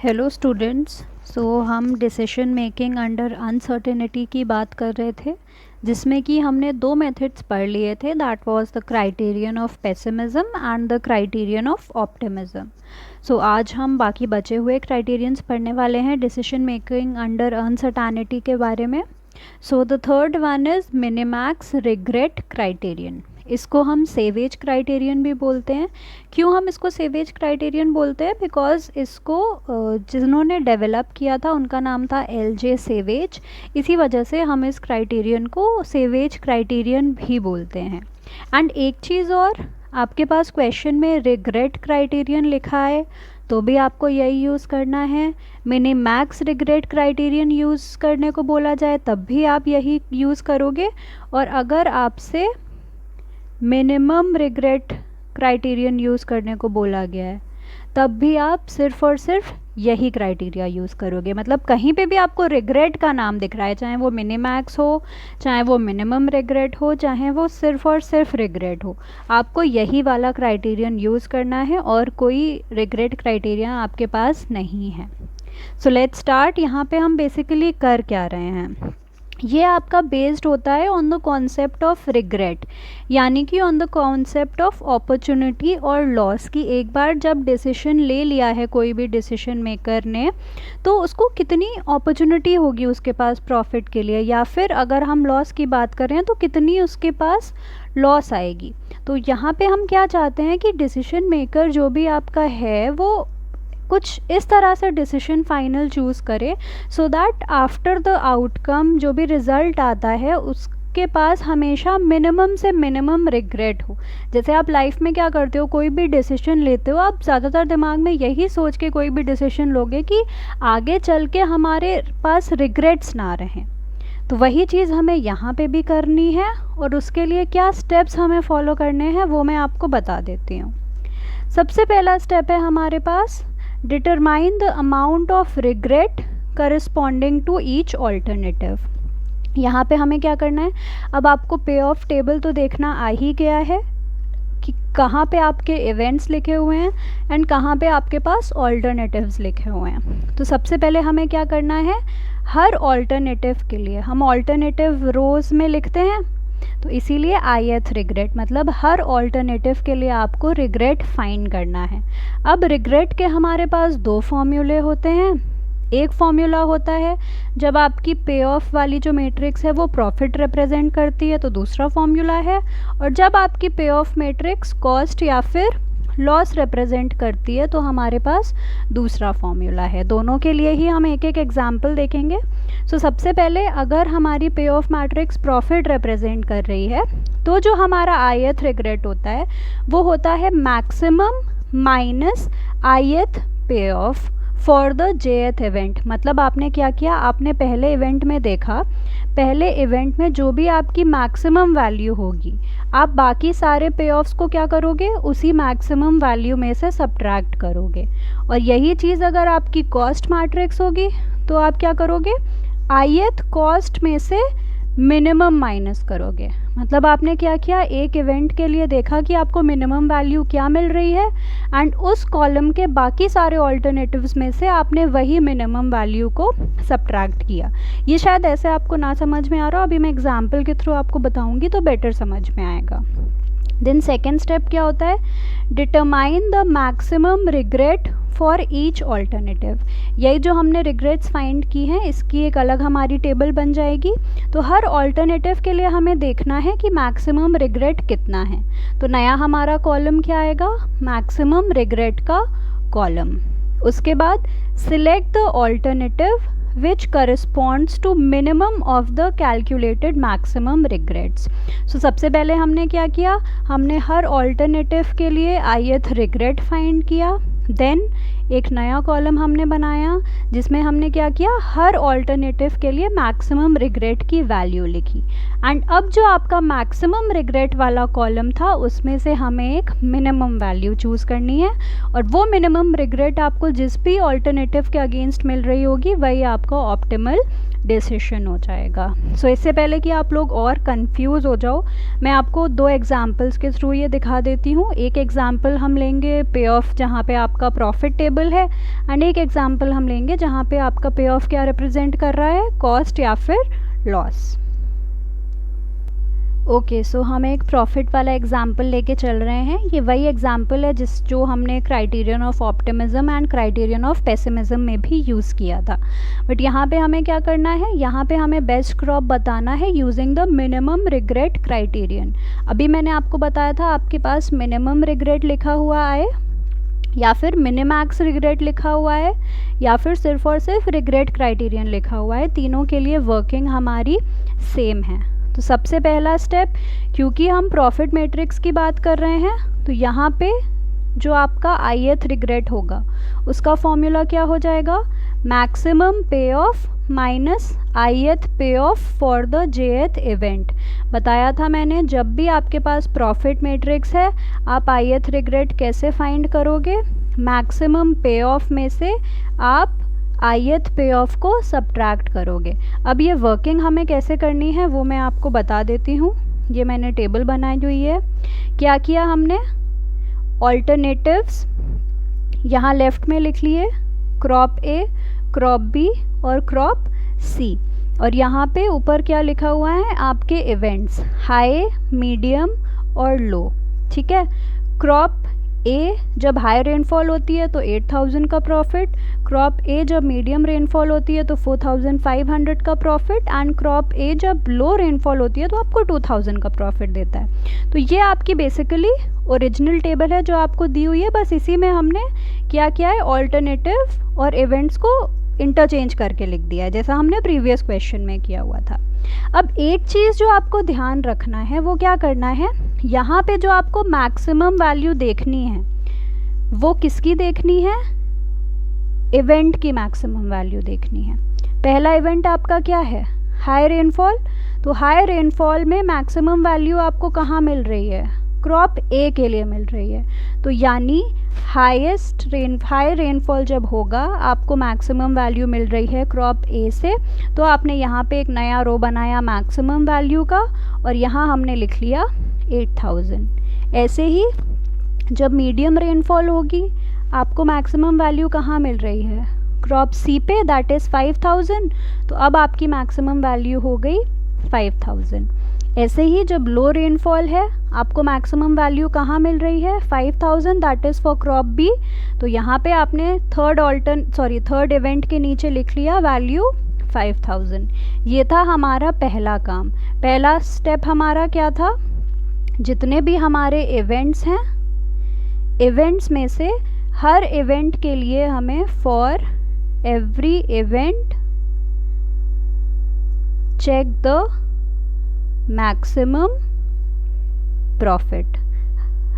Hello students. हम decision making under uncertainty की बात कर रहे थे, जिसमें कि हमने दो मेथड्स पढ़ लिए थे। That was the criterion of pessimism and the criterion of optimism. आज हम बाकी बचे हुए क्राइटेरियंस पढ़ने वाले हैं डिसीजन मेकिंग अंडर अनसर्टेनिटी के बारे में। The third one is minimax regret criterion. इसको हम सेवेज क्राइटेरियन भी बोलते हैं। क्यों हम इसको सेवेज क्राइटेरियन बोलते हैं? बिकॉज इसको जिन्होंने डेवलप किया था उनका नाम था एल.जे. सेवेज। इसी वजह से हम इस क्राइटेरियन को सेवेज क्राइटेरियन भी बोलते हैं। एंड एक चीज़ और, आपके पास क्वेश्चन में रिग्रेट क्राइटेरियन लिखा है तो भी आपको यही यूज़ करना है। मिनिमैक्स रिग्रेट क्राइटेरियन यूज़ करने को बोला जाए तब भी आप यही यूज़ करोगे। और अगर आपसे मिनिमम रिग्रेट क्राइटेरियन यूज़ करने को बोला गया है तब भी आप सिर्फ और सिर्फ यही क्राइटेरिया यूज़ करोगे। मतलब कहीं पे भी आपको रिग्रेट का नाम दिख रहा है, चाहे वो मिनिमैक्स हो, चाहे वो मिनिमम रिग्रेट हो, चाहे वो सिर्फ और सिर्फ रिग्रेट हो, आपको यही वाला क्राइटेरियन यूज़ करना है और कोई रिग्रेट क्राइटेरिया आपके पास नहीं है। Let's start. यहाँ पे हम बेसिकली कर क्या रहे हैं, ये आपका बेस्ड होता है on the concept of regret, यानी कि on the concept of opportunity और लॉस की। एक बार जब डिसीजन ले लिया है कोई भी डिसीजन मेकर ने, तो उसको कितनी अपॉर्चुनिटी होगी उसके पास प्रॉफिट के लिए, या फिर अगर हम लॉस की बात करें तो कितनी उसके पास लॉस आएगी। तो यहाँ पे हम क्या चाहते हैं कि डिसीजन मेकर जो भी आपका है वो कुछ इस तरह से डिसीजन फाइनल चूज़ करे so that after the outcome जो भी रिज़ल्ट आता है उसके पास हमेशा मिनिमम से मिनिमम रिग्रेट हो। जैसे आप लाइफ में क्या करते हो, कोई भी डिसीजन लेते हो, आप ज़्यादातर दिमाग में यही सोच के कोई भी डिसीजन लोगे कि आगे चल के हमारे पास रिग्रेट्स ना रहें। तो वही चीज़ हमें यहाँ पे भी करनी है, और उसके लिए क्या स्टेप्स हमें फॉलो करने हैं वो मैं आपको बता देती हूँ। सबसे पहला स्टेप है हमारे पास determine the amount of regret corresponding to each alternative. यहाँ पे हमें क्या करना है, अब आपको पे ऑफ टेबल तो देखना आ ही गया है कि कहाँ पे आपके इवेंट्स लिखे हुए हैं एंड कहाँ पे आपके पास ऑल्टरनेटिव्स लिखे हुए हैं। तो सबसे पहले हमें क्या करना है, हर ऑल्टरनेटिव के लिए हम ऑल्टरनेटिव रोज में लिखते हैं, तो इसीलिए ith रिग्रेट, मतलब हर ऑल्टरनेटिव के लिए आपको रिग्रेट फाइंड करना है। अब रिग्रेट के हमारे पास दो फॉर्मूले होते हैं। एक फॉर्मूला होता है जब आपकी पे ऑफ वाली जो मैट्रिक्स है वो प्रॉफिट रिप्रेजेंट करती है, तो दूसरा फॉर्मूला है। और जब आपकी पे ऑफ मैट्रिक्स कॉस्ट या फिर लॉस रिप्रेजेंट करती है तो हमारे पास दूसरा फॉर्मूला है। दोनों के लिए ही हम एक एक एग्जाम्पल देखेंगे। सबसे पहले अगर हमारी पे ऑफ मैट्रिक्स प्रॉफिट रिप्रेजेंट कर रही है तो जो हमारा ith रिग्रेट होता है वो होता है मैक्सिमम माइनस ith पे of for the jth event. मतलब आपने क्या किया, आपने पहले इवेंट में देखा, पहले इवेंट में जो भी आपकी मैक्सिमम वैल्यू होगी आप बाकी सारे पे ऑफ्स को क्या करोगे, उसी मैक्सिमम वैल्यू में से सब्ट्रैक्ट करोगे। और यही चीज़ अगर आपकी कॉस्ट मैट्रिक्स होगी तो आप क्या करोगे, ith कॉस्ट में से मिनिमम माइनस करोगे। मतलब आपने क्या किया, एक इवेंट के लिए देखा कि आपको मिनिमम वैल्यू क्या मिल रही है एंड उस कॉलम के बाकी सारे ऑल्टरनेटिव्स में से आपने वही मिनिमम वैल्यू को सब्ट्रैक्ट किया। ये शायद ऐसे आपको ना समझ में आ रहा हो, अभी मैं एग्जाम्पल के थ्रू आपको बताऊंगी तो बेटर समझ में आएगा। देन सेकेंड स्टेप क्या होता है, determine the maximum regret for each alternative. यही जो हमने रिग्रेट्स फाइंड की हैं इसकी एक अलग हमारी टेबल बन जाएगी। तो हर ऑल्टरनेटिव के लिए हमें देखना है कि मैक्सिमम रिग्रेट कितना है। तो नया हमारा कॉलम क्या आएगा, मैक्सिमम रिग्रेट का कॉलम। उसके बाद select the alternative which corresponds to minimum of the calculated maximum regrets। सबसे पहले हमने क्या किया, हमने हर ऑल्टरनेटिव के लिए ith रिग्रेट फाइंड किया। देन एक नया कॉलम हमने बनाया जिसमें हमने क्या किया, हर ऑल्टरनेटिव के लिए मैक्सिमम रिग्रेट की वैल्यू लिखी। एंड अब जो आपका मैक्सिमम रिग्रेट वाला कॉलम था उसमें से हमें एक मिनिमम वैल्यू चूज़ करनी है, और वो मिनिमम रिग्रेट आपको जिस भी ऑल्टरनेटिव के अगेंस्ट मिल रही होगी वही आपका ऑप्टिमल डिसीजन हो जाएगा। इससे पहले कि आप लोग और कंफ्यूज हो जाओ, मैं आपको दो एग्जांपल्स के थ्रू ये दिखा देती हूँ। एक एग्जांपल हम लेंगे पे ऑफ, जहाँ पे आपका प्रॉफिट टेबल टेबल है, एंड एक एग्जांपल हम लेंगे जहाँ पे आपका पे ऑफ क्या रिप्रेजेंट कर रहा है, कॉस्ट या फिर लॉस। ओके, सो हम एक प्रॉफिट वाला एग्जाम्पल लेके चल रहे हैं। ये वही एग्जाम्पल है जो हमने criterion of optimism and criterion of pessimism में भी यूज़ किया था। बट यहाँ पे हमें क्या करना है, यहाँ पे हमें बेस्ट क्रॉप बताना है using the minimum regret criterion. अभी मैंने आपको बताया था आपके पास मिनिमम रिग्रेट लिखा हुआ है या फिर मिनिमैक्स रिग्रेट लिखा हुआ है या फिर सिर्फ और सिर्फ रिग्रेट क्राइटेरियन लिखा हुआ है। तीनों के लिए वर्किंग हमारी सेम है। तो सबसे पहला स्टेप, क्योंकि हम प्रॉफिट मैट्रिक्स की बात कर रहे हैं, तो यहाँ पे जो आपका ith रिग्रेट होगा उसका फॉर्मूला क्या हो जाएगा, मैक्सिमम पे ऑफ माइनस ith पे of for the jth event. बताया था मैंने, जब भी आपके पास प्रॉफिट मैट्रिक्स है आप ith रिग्रेट कैसे फाइंड करोगे, मैक्सिमम पे ऑफ में से आप ith पे ऑफ को सब्ट्रैक्ट करोगे। अब ये वर्किंग हमें कैसे करनी है वो मैं आपको बता देती हूँ। ये मैंने टेबल बनाई हुई है। क्या किया हमने, ऑल्टरनेटिव्स यहाँ लेफ़्ट में लिख लिए, क्रॉप ए, क्रॉप बी और क्रॉप सी, और यहाँ पे ऊपर क्या लिखा हुआ है, आपके इवेंट्स हाई, मीडियम और लो। ठीक है, क्रॉप ए जब हाई रेनफॉल होती है तो 8000 का प्रॉफिट, क्रॉप ए जब मीडियम रेनफॉल होती है तो 4500 का प्रॉफिट, एंड क्रॉप ए जब लो रेनफॉल होती है तो आपको 2000 का प्रॉफिट देता है। तो ये आपकी बेसिकली ओरिजिनल टेबल है जो आपको दी हुई है, बस इसी में हमने क्या किया है, ऑल्टरनेटिव और इवेंट्स को इंटरचेंज करके लिख दिया है जैसा हमने प्रीवियस क्वेश्चन में किया हुआ था। अब एक चीज़ जो आपको ध्यान रखना है वो क्या करना है, यहाँ पे जो आपको मैक्सिमम वैल्यू देखनी है वो किसकी देखनी है, इवेंट की मैक्सिमम वैल्यू देखनी है। पहला इवेंट आपका क्या है, हाई रेनफॉल, तो हाई रेनफॉल में मैक्सिमम वैल्यू आपको कहाँ मिल रही है, क्रॉप ए के लिए मिल रही है। तो यानी हाई रेनफॉल जब होगा आपको मैक्सिमम वैल्यू मिल रही है क्रॉप ए से, तो आपने यहाँ पे एक नया रो बनाया मैक्सिमम वैल्यू का और यहाँ हमने लिख लिया 8000। ऐसे ही जब मीडियम रेनफॉल होगी आपको मैक्सिमम वैल्यू कहाँ मिल रही है, क्रॉप सी पे, दैट इज़ 5000। तो अब आपकी मैक्सिमम वैल्यू हो गई 5000। ऐसे ही जब लो रेनफॉल है आपको मैक्सिमम वैल्यू कहाँ मिल रही है, 5000, that is for crop B. तो यहाँ पे आपने थर्ड इवेंट के नीचे लिख लिया वैल्यू 5000। ये था हमारा पहला काम। पहला स्टेप हमारा क्या था, जितने भी हमारे इवेंट्स हैं, इवेंट्स में से हर इवेंट के लिए हमें for every event check the maximum profit.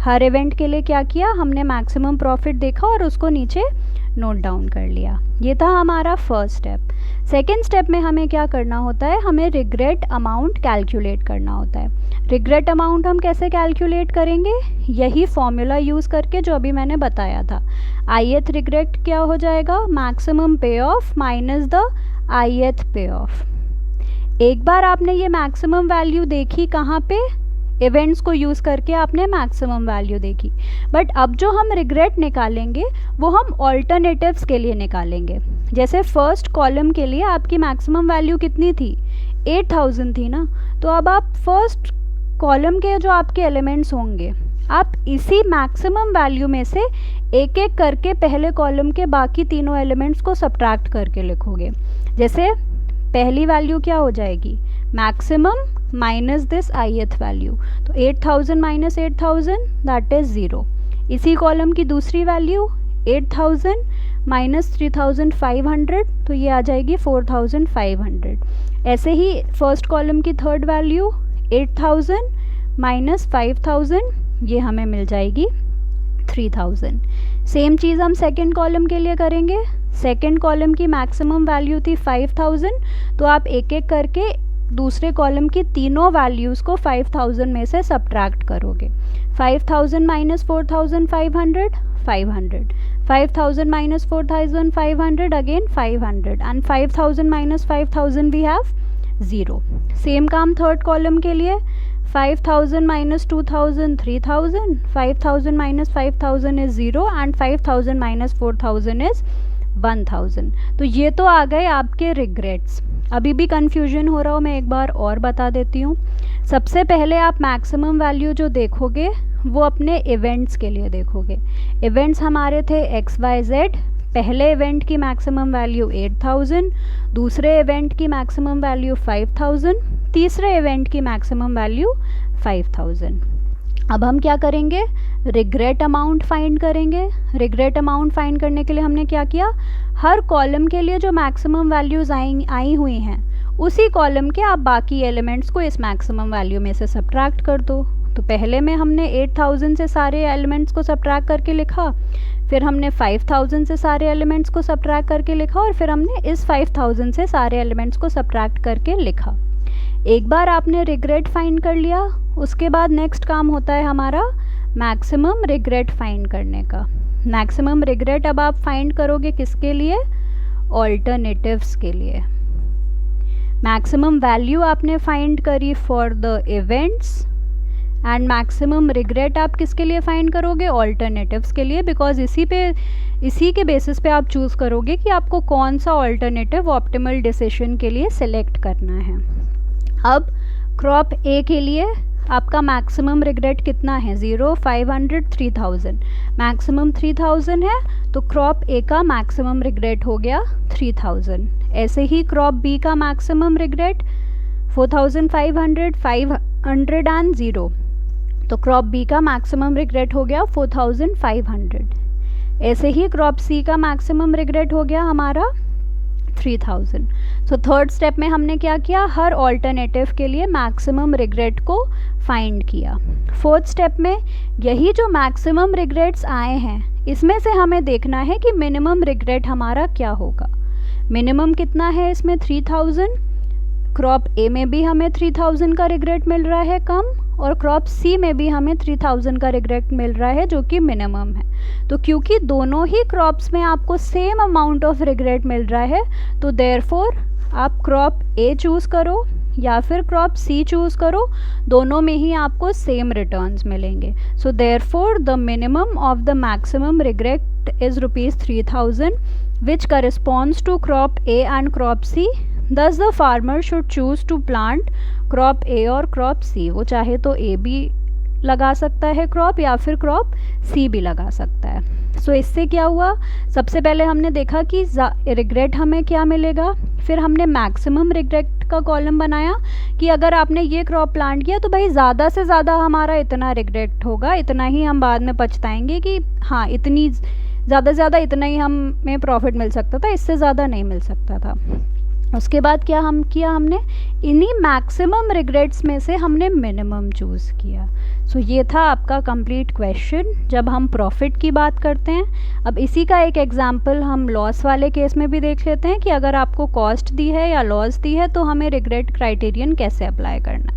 हर इवेंट के लिए क्या किया हमने, मैक्सिमम प्रॉफिट देखा और उसको नीचे नोट डाउन कर लिया। ये था हमारा फर्स्ट स्टेप। सेकेंड स्टेप में हमें क्या करना होता है, हमें रिग्रेट अमाउंट कैलकुलेट करना होता है। रिग्रेट अमाउंट हम कैसे कैलकुलेट करेंगे, यही फॉर्मूला यूज़ करके जो अभी मैंने बताया था। ith रिग्रेट क्या हो जाएगा, मैक्सिमम पे ऑफ माइनस द ith पे ऑफ। एक बार आपने ये मैक्सिमम वैल्यू देखी कहाँ पे, इवेंट्स को यूज़ करके आपने मैक्सिमम वैल्यू देखी, बट अब जो हम रिग्रेट निकालेंगे वो हम ऑल्टरनेटिव्स के लिए निकालेंगे। जैसे फर्स्ट कॉलम के लिए आपकी मैक्सिमम वैल्यू कितनी थी, 8000 थी ना, तो अब आप फर्स्ट कॉलम के जो आपके एलिमेंट्स होंगे आप इसी मैक्सिमम वैल्यू में से एक एक करके पहले कॉलम के बाकी तीनों एलिमेंट्स को सब्ट्रैक्ट करके लिखोगे। जैसे पहली वैल्यू क्या हो जाएगी, maximum minus this ith value, तो 8000 माइनस 8000 दैट इज़ 0। इसी कॉलम की दूसरी वैल्यू 8000 माइनस 3500, तो ये आ जाएगी 4500। ऐसे ही फर्स्ट कॉलम की थर्ड वैल्यू 8000 माइनस 5000, ये हमें मिल जाएगी 3000। सेम चीज़ हम सेकंड कॉलम के लिए करेंगे। सेकंड कॉलम की मैक्सिमम वैल्यू थी 5000, तो आप एक एक करके दूसरे कॉलम की तीनों वैल्यूज़ को 5000 में से सब्ट्रैक्ट करोगे। 5000 minus 4500, 500, 5000 minus 4500 again 500, and 5000 minus 5000 we have 0। Same काम थर्ड कॉलम के लिए, 5000 minus 2000 3000, 5000 minus 5000 is 0 and 5000 minus 4000 is 1000. तो ये तो आ गए आपके रिग्रेट्स. अभी भी कन्फ्यूजन हो रहा हो, मैं एक बार और बता देती हूँ. सबसे पहले आप मैक्सिमम वैल्यू जो देखोगे वो अपने इवेंट्स के लिए देखोगे. इवेंट्स हमारे थे XYZ. पहले इवेंट की मैक्सिमम वैल्यू 8000, दूसरे इवेंट की मैक्सिमम वैल्यू 5000, तीसरे इवेंट की मैक्सिमम वैल्यू 5000. अब हम क्या करेंगे, रिग्रेट अमाउंट फाइंड करेंगे. रिग्रेट अमाउंट फाइंड करने के लिए हमने क्या किया, हर कॉलम के लिए जो मैक्सिमम वैल्यूज़ आई हुई हैं उसी कॉलम के आप बाकी एलिमेंट्स को इस मैक्सिमम वैल्यू में से सब्ट्रैक्ट कर दो. तो पहले में हमने 8000 से सारे एलिमेंट्स को सब्ट्रैक्ट करके लिखा, फिर हमने 5000 से सारे एलिमेंट्स को सब्ट्रैक्ट करके लिखा, और फिर हमने इस 5000 से सारे एलिमेंट्स को सब्ट्रैक्ट करके लिखा. एक बार आपने रिग्रेट फाइंड कर लिया, उसके बाद नेक्स्ट काम होता है हमारा मैक्सिमम रिग्रेट फाइंड करने का. मैक्सिमम रिग्रेट अब आप फाइंड करोगे किसके लिए, ऑल्टरनेटिव्स के लिए. मैक्सिमम वैल्यू आपने फाइंड करी for the events and maximum regret आप किसके लिए फाइंड करोगे, ऑल्टरनेटिव्स के लिए. बिकॉज इसी के बेसिस पे आप चूज़ करोगे कि आपको कौन सा ऑल्टरनेटिव ऑप्टिमल डिसीजन के लिए सिलेक्ट करना है. अब क्रॉप ए के लिए आपका मैक्सिमम रिग्रेट कितना है, 0, 500, 3000. मैक्सिमम 3000 है तो क्रॉप ए का मैक्सिमम रिग्रेट हो गया 3000. ऐसे ही क्रॉप बी का मैक्सिमम रिग्रेट 4500, 500 एंड 0. तो क्रॉप बी का मैक्सिमम रिग्रेट हो गया 4500. ऐसे ही क्रॉप सी का मैक्सिमम रिग्रेट हो गया हमारा 3000. सो थर्ड स्टेप में हमने क्या किया, हर ऑल्टरनेटिव के लिए मैक्सिमम रिग्रेट को फाइंड किया. फोर्थ स्टेप में यही जो मैक्सिमम रिग्रेट्स आए हैं इसमें से हमें देखना है कि मिनिमम रिग्रेट हमारा क्या होगा. मिनिमम कितना है इसमें, 3000. क्रॉप ए में भी हमें 3000 का रिग्रेट मिल रहा है कम, और क्रॉप सी में भी हमें 3000 का रिग्रेट मिल रहा है जो कि मिनिमम है. तो क्योंकि दोनों ही क्रॉप्स में आपको सेम अमाउंट ऑफ रिग्रेट मिल रहा है तो देयरफॉर आप क्रॉप ए चूज़ करो या फिर क्रॉप सी चूज़ करो, दोनों में ही आपको सेम रिटर्न्स मिलेंगे. So therefore the minimum of the maximum regret is ₹3000 which corresponds to crop A and crop C. Thus the farmer should choose to plant crop A और crop सी. वो चाहे तो ए भी लगा सकता है क्रॉप या फिर क्रॉप सी भी लगा सकता है. सो इससे क्या हुआ, सबसे पहले हमने देखा कि रिग्रेट हमें क्या मिलेगा, फिर हमने मैक्सिमम रिग्रेट का कॉलम बनाया कि अगर आपने ये क्रॉप प्लांट किया तो भाई ज़्यादा से ज़्यादा हमारा इतना रिग्रेट होगा, इतना ही हम बाद में पछताएंगे कि हाँ इतनी ज़्यादा से ज़्यादा इतना ही हमें प्रॉफिट मिल सकता था, इससे ज़्यादा नहीं मिल सकता था. उसके बाद क्या हमने इन्हीं मैक्सिमम रिग्रेट्स में से हमने मिनिमम चूज़ किया. सो ये था आपका कंप्लीट क्वेश्चन जब हम प्रॉफिट की बात करते हैं. अब इसी का एक एग्जांपल हम लॉस वाले केस में भी देख लेते हैं कि अगर आपको कॉस्ट दी है या लॉस दी है तो हमें रिग्रेट क्राइटेरियन कैसे अप्लाई करना है.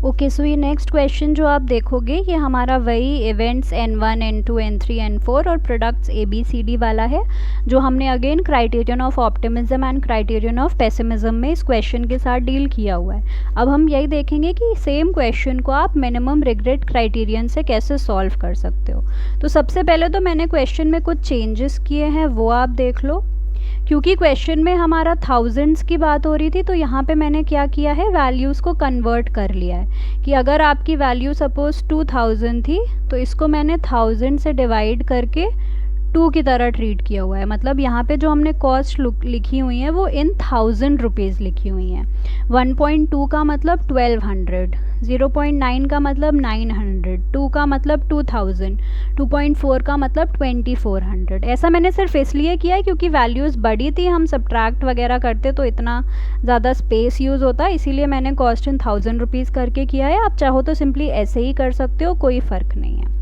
ओके, सो ये नेक्स्ट क्वेश्चन जो आप देखोगे ये हमारा वही events N1, N2, N3, N4 और प्रोडक्ट्स ABCD वाला है जो हमने again criterion of optimism and criterion of pessimism में इस क्वेश्चन के साथ डील किया हुआ है. अब हम यही देखेंगे कि सेम क्वेश्चन को आप मिनिमम रिग्रेट क्राइटेरियन से कैसे सॉल्व कर सकते हो. तो सबसे पहले तो मैंने क्वेश्चन में कुछ चेंजेस किए हैं, वो आप देख लो. क्योंकि क्वेश्चन में हमारा थाउजेंड्स की बात हो रही थी तो यहाँ पे मैंने क्या किया है, वैल्यूज़ को कन्वर्ट कर लिया है कि अगर आपकी वैल्यू सपोज़ 2000 थी तो इसको मैंने 1000 से डिवाइड करके 2 की तरह ट्रीट किया हुआ है. मतलब यहाँ पे जो हमने कॉस्ट लिखी हुई है वो इन 1000 रुपीज़ लिखी हुई हैं. 1.2 का मतलब 1200, 0.9 का मतलब 900, 2 का मतलब 2000, 2.4 का मतलब 2400. ऐसा मैंने सिर्फ इसलिए किया है क्योंकि वैल्यूज़ बड़ी थी, हम सब्ट्रैक्ट वगैरह करते तो इतना ज़्यादा स्पेस यूज़ होता, इसीलिए मैंने कॉस्ट इन 1000 रुपीज़ करके किया है. आप चाहो तो सिंपली ऐसे ही कर सकते हो, कोई फ़र्क नहीं है.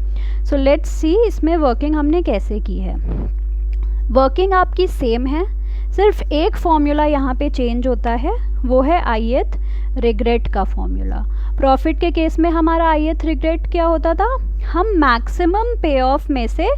सो लेट्स सी इसमें वर्किंग हमने कैसे की है. वर्किंग आपकी सेम है, सिर्फ एक फॉर्मूला यहाँ पे चेंज होता है, वो है ith रिग्रेट का फॉर्मूला. प्रॉफिट के केस में हमारा ith रिग्रेट क्या होता था, हम मैक्सिमम पे ऑफ में से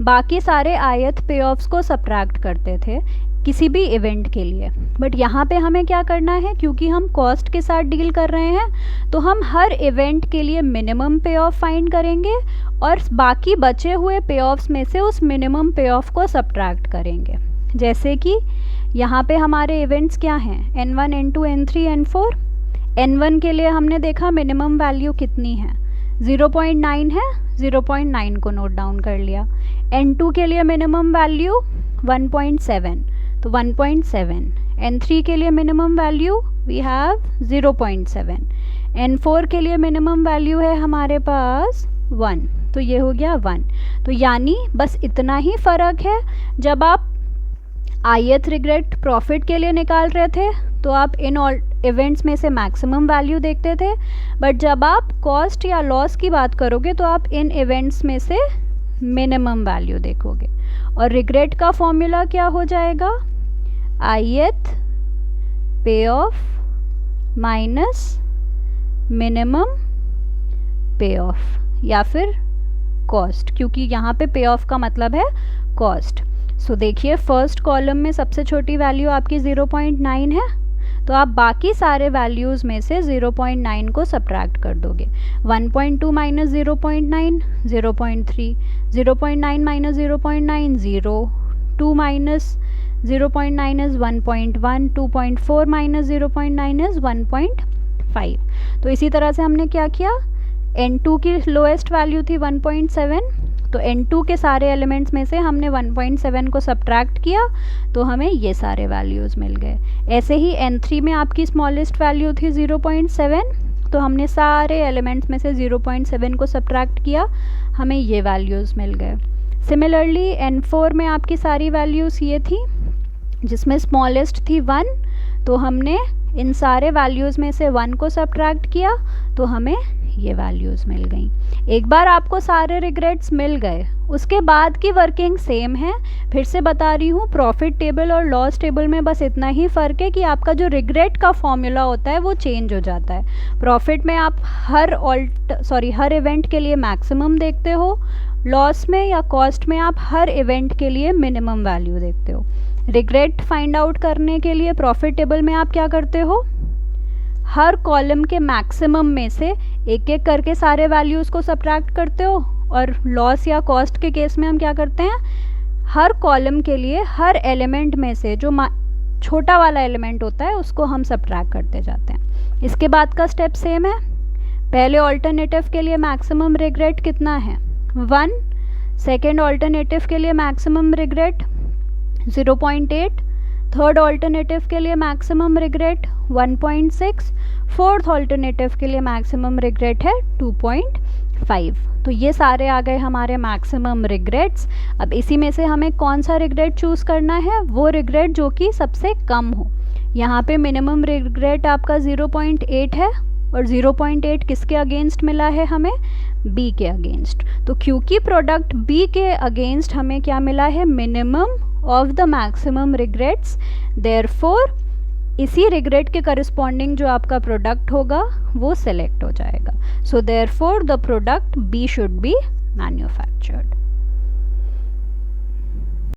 बाकी सारे ith पे ऑफ्स को सब्ट्रैक्ट करते थे. किसी भी इवेंट के लिए। बट यहाँ पे हमें क्या करना है, क्योंकि हम कॉस्ट के साथ डील कर रहे हैं तो हम हर इवेंट के लिए मिनिमम पे ऑफ फाइंड करेंगे और बाकी बचे हुए पे ऑफ्स में से उस मिनिमम पे ऑफ को सब्ट्रैक्ट करेंगे। जैसे कि यहाँ पे हमारे इवेंट्स क्या हैं, N1, N2, N3, N4। N1 के लिए हमने देखा मिनिमम वैल्यू कितनी है, 0.9 है, 0.9 को नोट डाउन कर लिया। N2 के लिए मिनिमम वैल्यू 1.7, तो 1.7। N3 के लिए minimum value we have 0.7। N4 के लिए मिनिमम वैल्यू है हमारे पास 1, तो ये हो गया 1। तो यानी बस इतना ही फ़र्क है, जब आप ith रिग्रेट प्रॉफिट के लिए निकाल रहे थे तो आप इन ऑल इवेंट्स में से मैक्सिमम वैल्यू देखते थे, बट जब आप कॉस्ट या लॉस की बात करोगे तो आप इन इवेंट्स में से मिनिमम वैल्यू देखोगे। और रिग्रेट का फॉर्मूला क्या हो जाएगा, ith पे ऑफ माइनस मिनिमम पे ऑफ या फिर कॉस्ट, क्योंकि यहाँ पे पे ऑफ का मतलब है कॉस्ट। सो देखिए फर्स्ट कॉलम में सबसे छोटी वैल्यू आपकी 0.9 है, तो आप बाकी सारे वैल्यूज़ में से 0.9 को सब्ट्रैक्ट कर दोगे। 1.2 minus 0.9 0.3, 0.9 minus 0.9 0, 2 minus 0.9 is 1.1, 2.4 minus 0.9 is 1.5। तो इसी तरह से हमने क्या किया, N2 की लोएस्ट वैल्यू थी 1.7, तो N2 के सारे एलिमेंट्स में से हमने 1.7 को सब्ट्रैक्ट किया तो हमें ये सारे वैल्यूज़ मिल गए। ऐसे ही N3 में आपकी स्मॉलेस्ट वैल्यू थी 0.7, तो हमने सारे एलिमेंट्स में से 0.7 को सब्ट्रैक्ट किया, हमें ये वैल्यूज़ मिल गए। सिमिलरली N4 में आपकी सारी वैल्यूज़ ये थी, जिसमें स्मॉलेस्ट थी 1, तो हमने इन सारे वैल्यूज़ में से 1 को सब्ट्रैक्ट किया तो हमें ये वैल्यूज़ मिल गई। एक बार आपको सारे रिग्रेट्स मिल गए, उसके बाद की वर्किंग सेम है। फिर से बता रही हूँ, प्रॉफिट टेबल और लॉस टेबल में बस इतना ही फ़र्क है कि आपका जो रिग्रेट का फॉर्मूला होता है वो चेंज हो जाता है। प्रॉफिट में आप हर इवेंट के लिए मैक्सिमम देखते हो, लॉस में या कॉस्ट में आप हर इवेंट के लिए मिनिमम वैल्यू देखते हो। रिग्रेट फाइंड आउट करने के लिए प्रॉफिट टेबल में आप क्या करते हो, हर कॉलम के मैक्सिमम में से एक एक करके सारे वैल्यूज़ को सब्ट्रैक्ट करते हो, और लॉस या कॉस्ट के केस में हम क्या करते हैं, हर कॉलम के लिए हर एलिमेंट में से जो छोटा वाला एलिमेंट होता है उसको हम सब्ट्रैक्ट करते जाते हैं। इसके बाद का स्टेप सेम है। पहले ऑल्टरनेटिव के लिए मैक्सिमम रिग्रेट कितना है, 1। सेकेंड ऑल्टरनेटिव के लिए मैक्सिमम रिग्रेट 0.8, थर्ड ऑल्टरनेटिव के लिए मैक्सिमम रिग्रेट 1.6, फोर्थ ऑल्टरनेटिव के लिए मैक्सिमम रिग्रेट है 2.5। तो ये सारे आ गए हमारे मैक्सिमम रिग्रेट्स। अब इसी में से हमें कौन सा रिग्रेट चूज़ करना है, वो रिग्रेट जो कि सबसे कम हो। यहाँ पे मिनिमम रिग्रेट आपका 0.8 है, और 0.8 किसके अगेंस्ट मिला है हमें, बी के अगेंस्ट। तो क्योंकि प्रोडक्ट बी के अगेंस्ट हमें क्या मिला है, minimum of the maximum regrets, therefore इसी रिग्रेट के करस्पॉन्डिंग जो आपका प्रोडक्ट होगा वो सिलेक्ट हो जाएगा। So therefore the product B should be manufactured.